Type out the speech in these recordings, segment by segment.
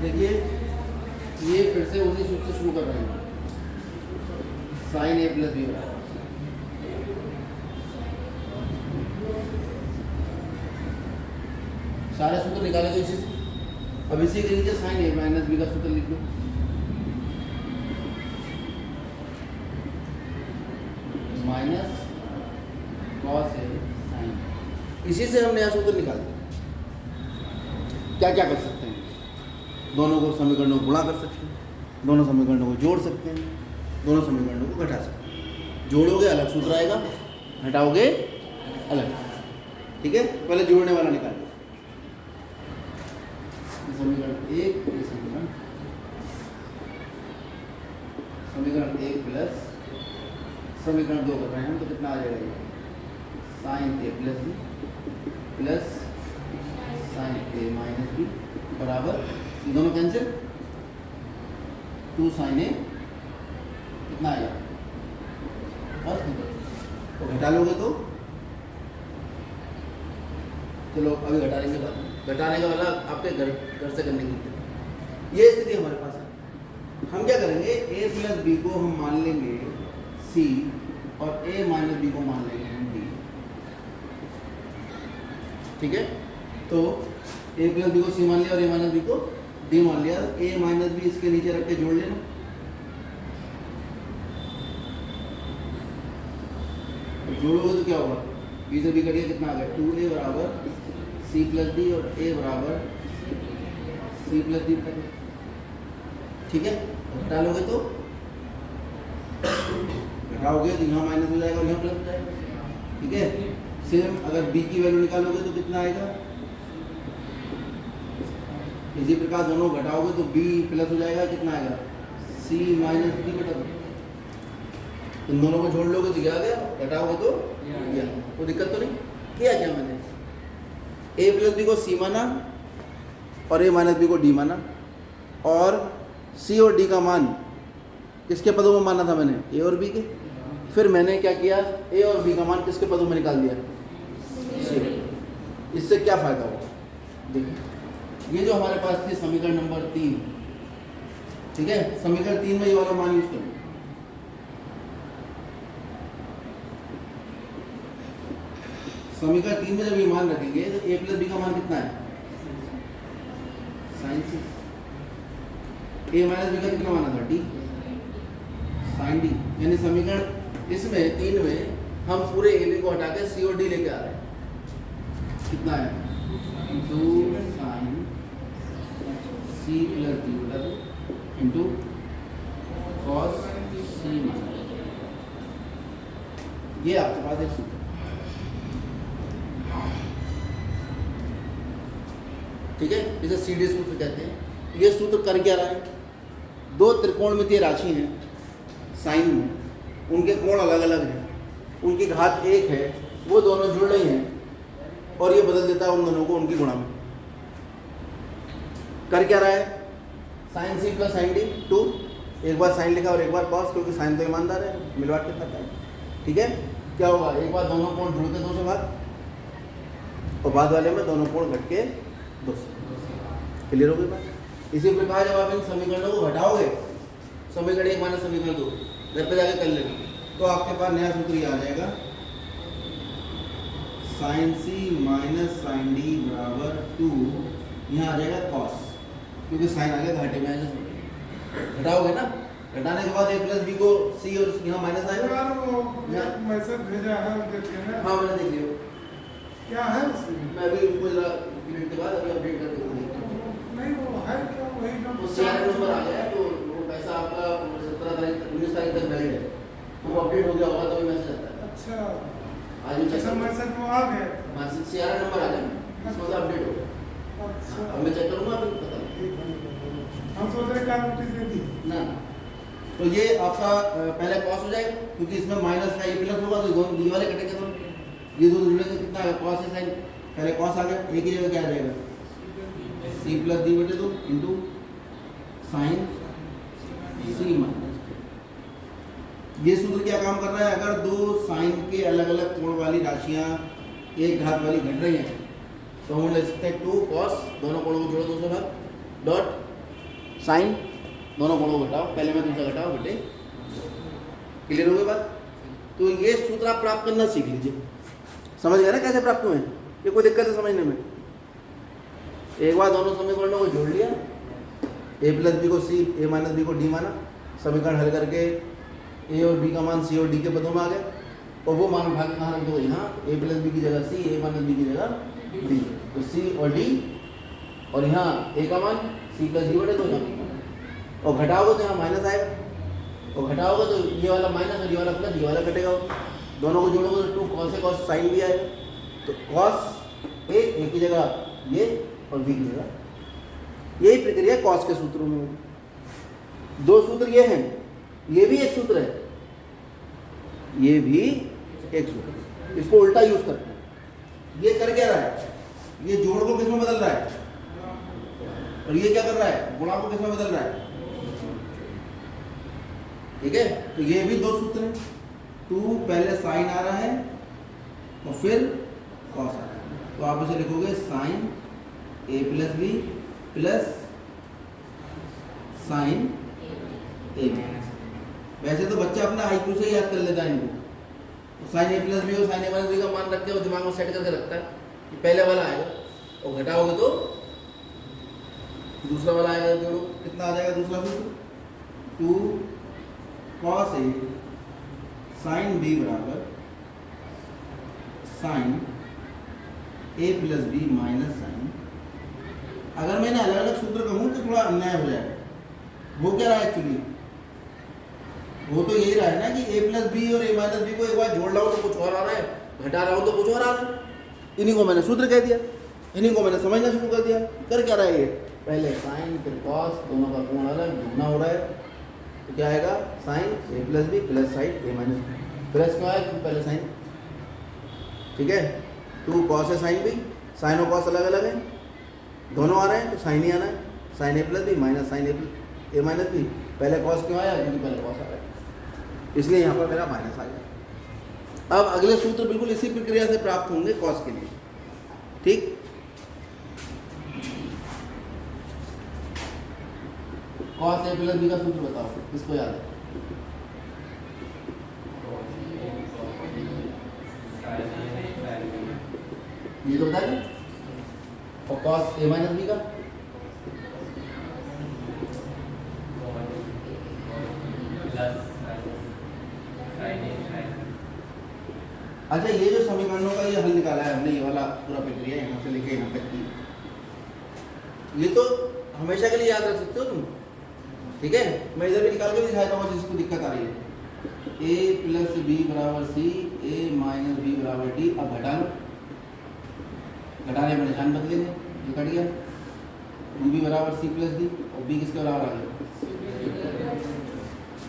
देखिए ये फिर से उसी सूत्र से शुरू कर रहे हैं, साइन ए प्लस बी बराबर सारे सूत्र निकाले तो इसी से। अब इसी के नीचे साइन ए माइनस बी का सूत्र लिख लो। माइनस कॉस ए साइन, इसी से हम नया सूत्र निकाल दें। क्या क्या कर सकते हैं, दोनों को समीकरणों को गुणा कर सकते हैं, दोनों समीकरणों को जोड़ सकते हैं, दोनों समीकरणों को घटा सकते हैं। जोड़ोगे अलग सूत्र आएगा, घटाओगे अलग। ठीक है, पहले जोड़ने वाला निकालिए। समीकरण एक, समीकरण एक प्लस समीकरण दो कर रहे हैं हम, तो कितना आ जाएगा ये, sign A plus B plus sine A minus B बराबर, ये दोनों कैंसिल, 2 साइन ए कितना आएगा बस। तो घटा लोगे तो चलो अभी घटा लेंगे, बाद घटाने का वाला आपके घर से करने की ये स्थिति हमारे पास है। हम क्या करेंगे, a प्लस बी को हम मान लेंगे c और a माइनस बी को मान लेंगे हम d। ठीक है, तो a प्लस बी को c मान लिया और a माइनस बी को d मान लिया। a माइनस बी इसके नीचे रख के जोड़ लेना। जोड़ोगे तो क्या होगा, b से b कटिए कितना आ गया, 2a बराबर c प्लस डी और a बराबर c प्लस डी। ठीक है, घटा लोगे तो घटाओगे तो यहाँ माइनस हो जाएगा और यहाँ प्लस हो जाएगा। ठीक है, सेम अगर b की वैल्यू निकालोगे तो कितना आएगा, इसी प्रकार दोनों घटाओगे तो b प्लस हो जाएगा, कितना आएगा c माइनस डी बटा। इन दोनों को जोड़ लोगे तो क्या आ गया, घटाओगे तो ये, कोई दिक्कत तो नहीं। किया क्या मैंने, a प्लस बी को c माना और a माइनस बी को d माना, और c और d का मान किसके पदों में माना था मैंने, a और b के। फिर मैंने क्या किया, a और b का मान किसके पदों में निकाल दिया, c। इससे क्या फायदा होगा, देखिए ये जो हमारे पास थी समीकरण नंबर 3, ठीक है, समीकरण 3 में ये वाला मान यूज करो। समीकरण 3 में जब ये मान रखेंगे तो a प्लस बी का मान कितना है, sine C. a minus B का कितना माना था, d, साइन डी। यानी समीकरण इसमें 3 में हम पूरे a b को हटा के c और d लेके आ रहे हैं। कितना है, 2 साइन c प्लस डी बटा 2 इंटू कॉस c माइनस, ये आपके पास एक सूत्र। ठीक है, इसे सीडी सूत्र कहते हैं। ये सूत्र कर क्या रहा है, दो त्रिकोणमितीय राशि हैं साइन में, उनके कोण अलग अलग हैं, उनकी घात 1 है, वो दोनों जुड़ रही हैं और ये बदल देता है उन दोनों को उनकी गुणा में। कर क्या रहा है, sine C plus sine D 2, एक बार साइन लिखा और एक बार कॉस, क्योंकि साइन तो ईमानदार है, मिलवा के खाता है। ठीक है, क्या होगा, एक बार दोनों कोण जुड़ के 2 से भाग, और बाद वाले में दोनों कोण घट के 2 से। क्लियर हो गई बात। इसी प्रकार जब आप इन समीकरणों को घटाओगे, समीकरण 1 माइनस समीकरण 2 घर पे जाके कर लेना, तो आपके पास नया सूत्र ये आ जाएगा, साइन सी माइनस साइन डी बराबर 2, यहाँ आ जाएगा कॉस, क्योंकि साइन आ गया घाटे में। घटाओगे ना, घटाने के बाद a प्लस बी को c और यहाँ माइनस आएगा। मैसेज भेजा है, हाँ मैंने देख लिया, क्या है उसमें, मैं अभी उसको जरा मिनट के बाद अभी अपडेट करके नहीं वो है क्या, वही वो CRM नंबर आ गया है, तो वो पैसा आपका 17 तारीख 19 तारीख तक वैलिड है, तो वो अपडेट हो गया होगा तभी मैसेज आता है। अच्छा, आज भी चेक मैसेज वो आ गया, मैसेज CRM नंबर आ गया, इसमें अपडेट हो गया। अच्छा अब मैं चेक करूँगा, अभी पता नहीं, हम सोच रहे क्या नोटिस दे दी ना। तो ये आपका पहले कॉस हो जाएगा, क्योंकि इसमें माइनस का ये प्लस होगा, तो दोनों ये वाले कटेंगे, दोनों ये दोनों जुड़ेंगे, कितना है कॉस है साइन, पहले कॉस आ गया, एक ही जगह क्या आ जाएगा, c प्लस डी बटे 2 इंटू साइन सी माइनस। ये सूत्र क्या काम कर रहा है, अगर दो साइन के अलग अलग कोण वाली राशियां एक घात वाली घट रही हैं तो हम लिख सकते हैं 2 cos, दोनों कोणों को जोड़ो 2 से भाग, डॉट साइन दोनों गुणों को घटाओ, पहले में दूसरा घटाओ बेटे। क्लियर हो गई बात? तो ये सूत्र आप प्राप्त करना सीख लीजिए। समझ गए ना कैसे प्राप्त हुए? ये कोई दिक्कत है समझने में? एक बार दोनों समीकरणों को जोड़ लिया, ए प्लस बी को सी, ए माइनस बी को डी माना, समीकरण हल करके ए और बी का मान सी और डी के पदों में आ गया, और वो मान उठा के कहाँ रख दो? यहाँ ए प्लस बी की जगह सी, ए माइनस बी की जगह डी, तो सी और डी, और यहाँ ए का मान सी प्लस डी बटे 2 यहाँ, और घटाओगे तो यहाँ माइनस आएगा, और घटाओगे तो ये वाला माइनस और ये वाला प्लस, ये वाला कटेगा, दोनों को जोड़ोगे तो 2 cos से cos साइन भी आएगा, तो cos ए की जगह ये और बी की जगह। यही प्रक्रिया cos के सूत्रों में होगी। 2 सूत्र ये हैं, ये भी एक सूत्र है, ये भी एक सूत्र है, इसको उल्टा यूज करते हैं। ये कर क्या रहा है? ये जोड़ को किस में बदल रहा है, और ये क्या कर रहा है? गुणा को किस में बदल रहा है? ठीक है, तो ये भी 2 सूत्र हैं। 2 पहले साइन आ रहा है और फिर कॉस आ रहा है, तो आप इसे लिखोगे sine A plus B plus sine A B. वैसे तो बच्चा अपना आईक्यू से याद कर लेता है इनको, तो साइन ए प्लस बी और साइन ए माइनस बी का मान रख के वो दिमाग में सेट करके रखता है कि पहले वाला आएगा, और घटाओगे तो दूसरा वाला आएगा। जो कितना आ जाएगा दूसरा सूत्र? 2 cos ए साइन बी बराबर sign A plus B minus sign. अगर मैंने अलग अलग सूत्र कहूँ तो थोड़ा अन्याय हो जाएगा। वो क्या रहा है एक्चुअली? वो तो यही रहा है ना कि ए प्लस बी और ए माइनस बी को एक बार जोड़ रहा हूँ तो कुछ और आ रहा है, घटा रहा हूँ तो कुछ और आ रहा है। इन्हीं को मैंने सूत्र कह दिया, इन्हीं को मैंने समझना शुरू कर दिया। कर क्या रहा है ये? पहले साइन फिर कॉस, दोनों का कोण अलग, दुगना हो रहा है, तो क्या आएगा? Sign A plus B plus sine A minus B. Plus क्यों आया? क्योंकि पहले साइन, ठीक है। 2 cos है साइन बी, साइन और कॉस अलग अलग है, दोनों आ रहे हैं तो साइन ही आना है। Sign A plus B minus sign A minus B. पहले कॉस क्यों आया? क्योंकि पहले कॉस आ रहा है, इसलिए यहाँ पर मेरा माइनस आ गया। अब अगले सूत्र बिल्कुल इसी प्रक्रिया से प्राप्त होंगे कॉस के लिए, ठीक। कॉस ए प्लस बी का सूत्र बताओ, किसको याद है? ये तो बता दें। और कॉस ए माइनस बी का? अच्छा, ये जो समीकरणों का ये हल निकाला है हमने, ये वाला पूरा प्रक्रिया यहाँ से लेके यहाँ तक की, ये तो हमेशा के लिए याद रख सकते हो तुम, ठीक है। मैं इधर भी निकाल के भी दिखाता हूँ जिसको दिक्कत आ रही है। ए प्लस बी बराबर सी, ए माइनस बी बराबर डी। अब घटा लो, घटाने में निशान बदलेंगे, ये कट गया। बी बी बराबर सी प्लस डी, और बी किसके बराबर आ गया?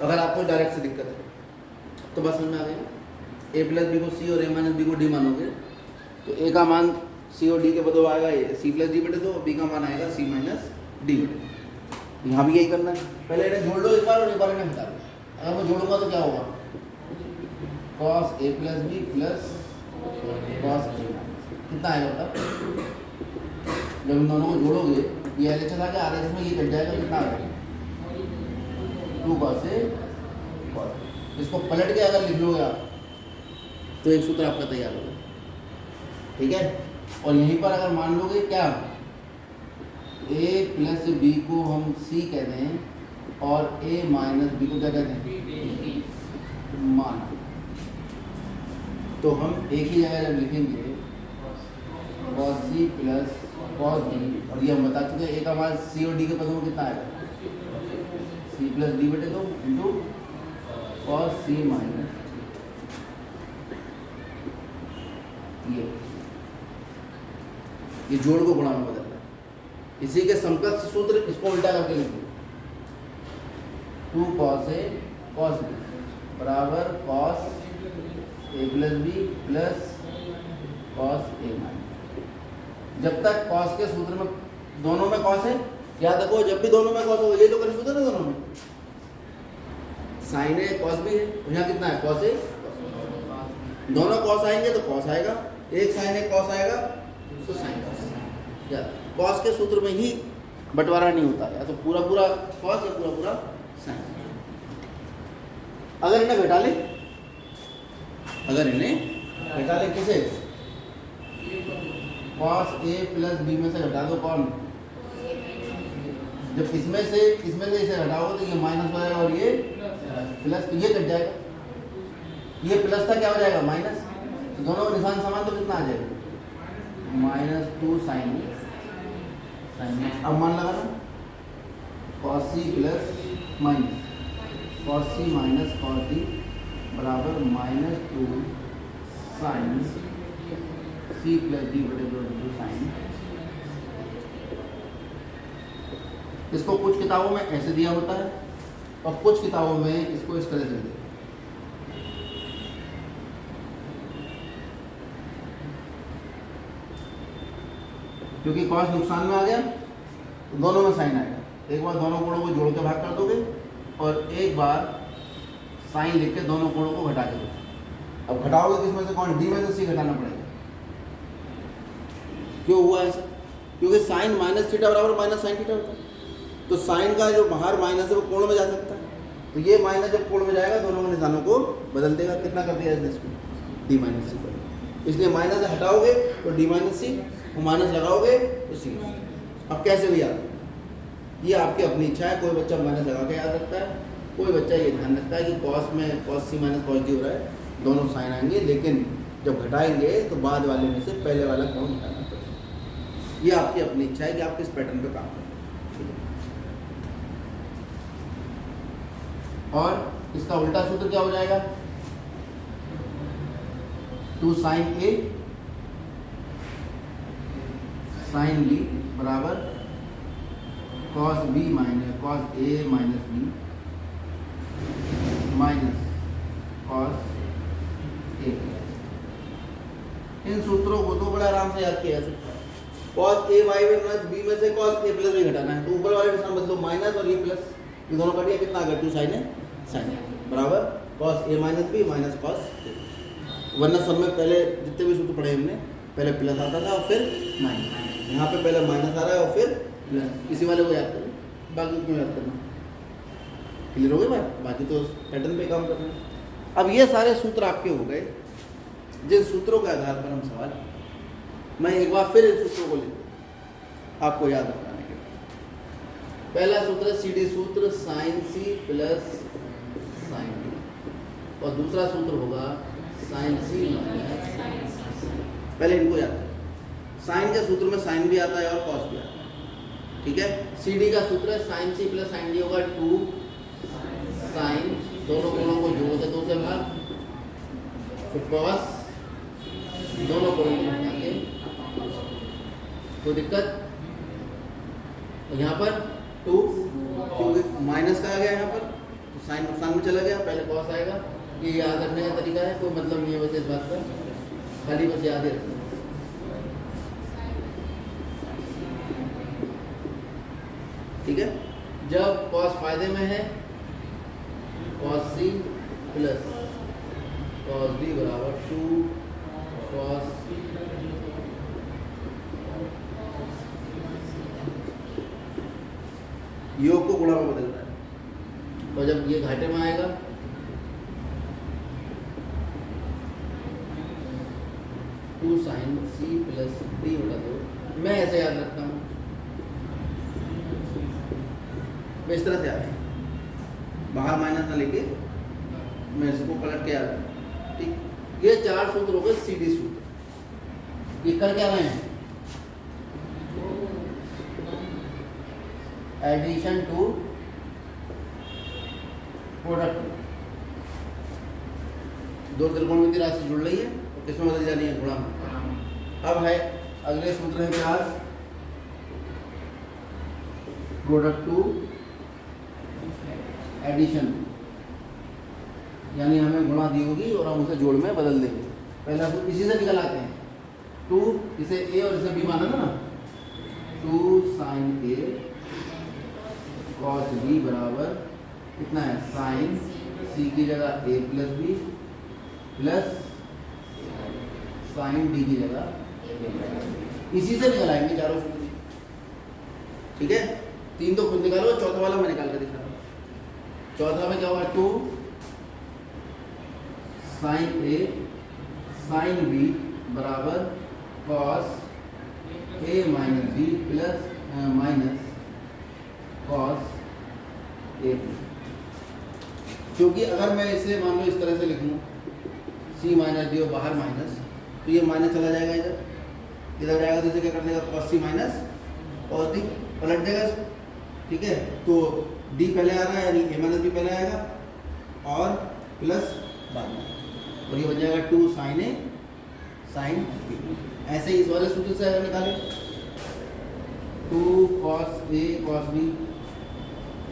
अगर आपको डायरेक्ट से दिक्कत है तो बस समझ में आ गया। ए प्लस बी को सी और ए माइनस बी को डी मानोगे तो ए का मान सी और डी के बदले आएगा सी प्लस डी बटे 2, बी का मान आएगा सी माइनस डी बटे 2। यहाँ भी यही करना है, पहले इन्हें जोड़ लो एक बार और एक बार इन्हें हटा लो। अगर मैं जोड़ूंगा तो क्या होगा? Cos A plus B plus cos A minus, कितना आएगा मतलब? जब इन दोनों को जोड़ोगे ये एल एच आ के आर एच में ये कट जाएगा, कितना आएगा? 2 cos ए cos। इसको पलट के अगर लिख लोगे आप तो एक सूत्र आपका तैयार होगा, ठीक है। और यहीं पर अगर मान लोगे क्या, ए प्लस बी को हम सी कहते हैं और ए माइनस बी को क्या कहते हैं? मान। तो हम एक ही जगह जब लिखेंगे cos C plus cos D, और ये हम बता चुके हैं ए का मान सी और डी के पदों में कितना आएगा? सी प्लस डी बटे 2 इंटू cos सी माइनस, ये जोड़ को गुणा में बदल रहा है। इसी के समकक्ष सूत्र, इसको उल्टा करके लिखिए। 2 cos ए cos बी बराबर cos ए प्लस बी प्लस cos ए माइनस। जब तक cos के सूत्र में दोनों में cos है, याद रखो जब भी दोनों में cos होगा, ये तो कर सूत्र है दोनों में, साइन ए cos बी है, यहाँ कितना है? cos ए। दोनों cos आएंगे तो cos आएगा, एक साइन ए cos आएगा तो साइन cos। कॉस के सूत्र में ही बंटवारा नहीं होता, या तो पूरा पूरा कॉस या पूरा पूरा साइन। अगर इन्हें घटा ले, किसे, कॉस ए प्लस बी में से घटा दो कौन, जब इसमें से इसे घटाओगे तो ये माइनस हो जाएगा और ये प्लस, तो ये कट जाएगा, ये प्लस था क्या हो जाएगा माइनस, तो दोनों का निशान समान, तो कितना आ जाएगा -2 साइन। अब मान लगाना cos c plus minus cos c minus cos d बराबर -2 साइन c प्लस d बटे 2 साइन। इसको कुछ किताबों में ऐसे दिया होता है और कुछ किताबों में इसको इस तरह से दिया। क्योंकि cos नुकसान में आ गया तो दोनों में साइन आएगा, एक बार दोनों कोणों को जोड़ के भाग कर दोगे और एक बार साइन लिख के दोनों कोणों को घटा के दोगे। अब घटाओगे किसमें से कौन, डी में से सी घटाना पड़ेगा। क्यों हुआ ऐसा, क्योंकि साइन माइनस थीटा बराबर माइनस साइन थीटा होता है, तो साइन का जो बाहर माइनस है वो कोण में जा सकता है, तो ये माइनस जब कोण में जाएगा दोनों के निशानों को बदल देगा। कितना कर दिया इसको, डी माइनस सी पर, इसलिए माइनस हटाओगे तो डी माइनस सी, माइनस लगाओगे तो सी। अब कैसे भी याद, ये आपकी अपनी इच्छा है, कोई बच्चा माइनस लगा के याद रखता है, कोई बच्चा ये ध्यान रखता है कि कॉस में cos c minus cos d हो रहा है, दोनों साइन आएंगे, लेकिन जब घटाएंगे तो बाद वाले में से पहले वाला कोण घटाना पड़ेगा। ये आपकी अपनी इच्छा है कि आप किस पैटर्न पे काम करें। और इसका उल्टा सूत्र क्या हो जाएगा, 2 साइन a साइन b बराबर cos b minus cos a minus b minus cos a। इन सूत्रों को तो बड़ा आराम से याद किया जा सकता है। cos a y minus b में से cos a प्लस b घटाना है, तो ऊपर वाले निशान बदलो माइनस और ये प्लस, ये दोनों कट गया, कितना आ गया 2 साइन है साइन बराबर cos a minus b minus cos a। वरना सब में पहले जितने भी सूत्र पढ़े हमने, पहले प्लस आता था और फिर माइनस, यहाँ पे पहले माइनस आ रहा है और फिर प्लस। इसी वाले को याद करें, बाकी क्यों याद करना, क्लियर हो गई बात, बाकी तो पैटर्न पे काम करना है। अब ये सारे सूत्र आपके हो गए, जिन सूत्रों के आधार पर हम सवाल, मैं एक बार फिर इन सूत्रों को लिखूँ आपको याद रखने के। पहला सूत्र सी डी सूत्र, sine C plus sine D, और दूसरा सूत्र होगा साइन सी माइनस। पहले इनको याद करें, साइन के सूत्र में साइन भी आता है और कॉस भी आता है, ठीक है। सी डी का सूत्र है sine C plus sine D होगा 2 साइन, दोनों कोणों को जोड़ के 2 से भाग, फिर कॉस, दोनों कोणों को घटा के, कोई दिक्कत। यहाँ पर 2 क्योंकि माइनस का आ गया यहाँ पर, तो साइन नुकसान में चला गया, पहले कॉस आएगा। ये याद रखने का तरीका है, कोई मतलब नहीं है वैसे इस बात का, खाली बस याद ही रखना। ठीक है, जब कॉस फायदे में है cos c plus cos d बराबर 2 cos योग को गुणा में बदल रहा है, और जब ये घाटे में आएगा 2 साइन c प्लस d बटा 2। मैं ऐसे याद रखता हूँ, मैं इस तरह से याद, बाहर माइनस ना लेके मैं इसको पलट के याद, ठीक। ये 4 सूत्र हो गए सी डी सूत्र। ये कर क्या रहे हैं, एडिशन टू प्रोडक्ट, दो त्रिकोणमितीय राशि जुड़ रही है और किसमें बदल जानी है, गुणा में। अब है अगले सूत्र है क्या, प्रोडक्ट टू एडिशन, यानी हमें गुणा दी होगी और हम उसे जोड़ में बदल देंगे। पहला सूत्र इसी से निकल आते हैं, 2 इसे a और इसे b माना था ना, 2 साइन a cos b बराबर कितना है, साइन c की जगह a plus b plus sign d की जगह a। इसी से निकल आएंगे चारों सूत्र। ठीक है, 3 तो खुद निकालो, चौथा वाला मैं निकाल कर दिखा रहा हूँ। चौथा में क्या होगा 2 साइन ए साइन बी बराबर cos A minus B plus minus cos A B. क्योंकि अगर मैं इसे मान लो इस तरह से लिखूँ सी माइनस डी और बाहर माइनस, तो ये माइनस चला जाएगा इधर जाएगा, तो इसे क्या कर देगा कॉस सी माइनस कॉस डी पलट देगा इसको। ठीक है, तो डी पहले आ रहा है यानी ए माइनस बी पहले आएगा और प्लस बाद में, और ये बन जाएगा 2 साइन ए साइन बी। ऐसे ही इस वाले सूत्र से अगर निकालें 2 कॉस ए कॉस बी,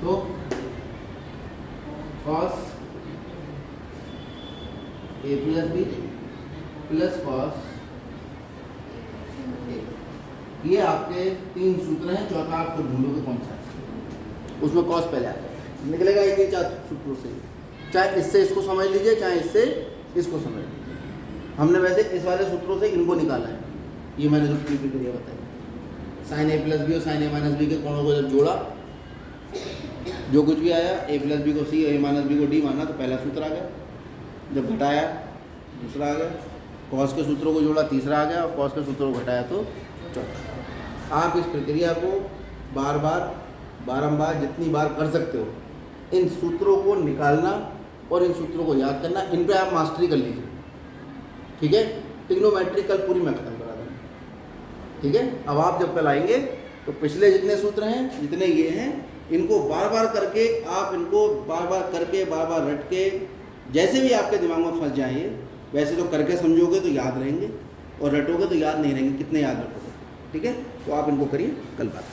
तो cos A plus B plus cos A. ये आपके 3 सूत्र हैं, चौथा आपको ढूंढोगे कौन सा है, उसमें कॉस पहले आता है, निकलेगा एक ही 4 सूत्रों से, चाहे इससे इसको समझ लीजिए चाहे इससे इसको समझ लीजिए। हमने वैसे इस वाले सूत्रों से इनको निकाला है, ये मैंने जो प्रक्रिया बताई। साइन ए प्लस बी और साइन ए माइनस बी के कोणों को जब जोड़ा, जो कुछ भी आया ए प्लस बी को सी और ए माइनस बी को डी माना, तो पहला सूत्र आ गया। जब घटाया दूसरा आ गया, कॉस के सूत्रों को जोड़ा तीसरा आ गया, और कॉस के सूत्रों को घटाया तो चौथा। आप इस प्रक्रिया को बार बार बारंबार जितनी बार कर सकते हो, इन सूत्रों को निकालना और इन सूत्रों को याद करना, इन पे आप मास्टरी कर लीजिए। ठीक है, ट्रिग्नोमेट्री कल पूरी मैं खत्म करा दूँगा। ठीक है, अब आप जब कल आएंगे तो पिछले जितने सूत्र हैं, जितने ये हैं, इनको बार बार करके आप इनको बार बार करके बार बार रट के, जैसे भी आपके दिमाग में फंस जाए, वैसे तो करके समझोगे तो याद रहेंगे, और रटोगे तो याद नहीं रहेंगे, कितने याद रखोगे। ठीक है, तो आप इनको करिए, कल बात